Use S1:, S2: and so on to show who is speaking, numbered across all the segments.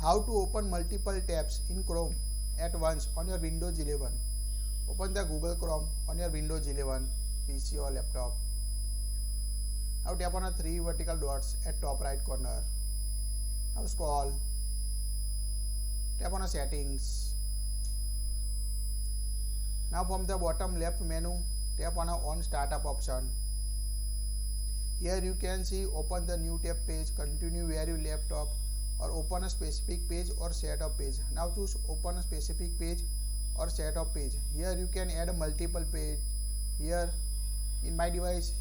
S1: How to open multiple tabs in Chrome at once on your Windows 11. Open the Google Chrome on your Windows 11 PC or laptop. Now tap on the three vertical dots at top right corner. Now scroll. Tap on the settings. Now from the bottom left menu, tap on the on startup option. Here you can see open the new tab page, continue where you left off, or open a specific page or set of page. Now choose open a specific page or set of page. Here you can add a multiple page. Here in my device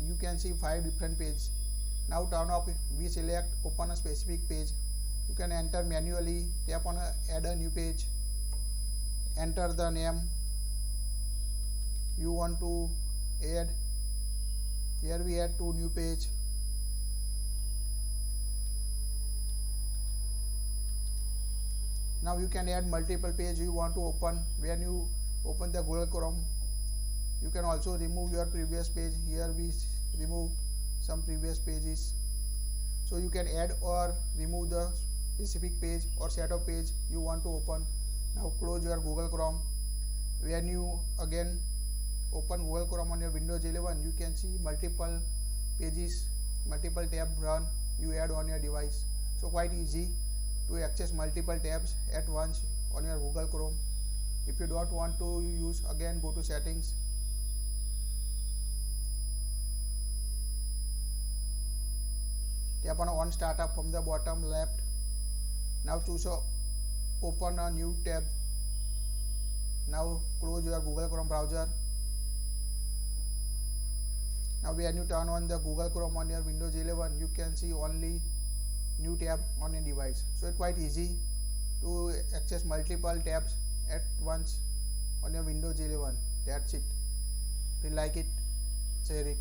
S1: you can see 5 different pages. Now turn off, we select open a specific page. You can enter manually, tap on add a new page, enter the name you want to add. Here we add 2 new page. Now you can add multiple page you want to open. When you open the Google Chrome, you can also remove your previous page. Here we remove some previous pages. So you can add or remove the specific page or set of page you want to open. Now close your Google Chrome. When you again open Google Chrome on your Windows 11, you can see multiple pages, multiple tabs run you add on your device. So quite easy to access multiple tabs at once on your Google Chrome. If you don't want to use, again go to settings. Tap on startup from the bottom left. Now choose open a new tab. Now close your Google Chrome browser. Now when you turn on the Google Chrome on your Windows 11, you can see only new tab on a device. So it's quite easy to access multiple tabs at once on your Windows 11. That's it. If you like it, share it.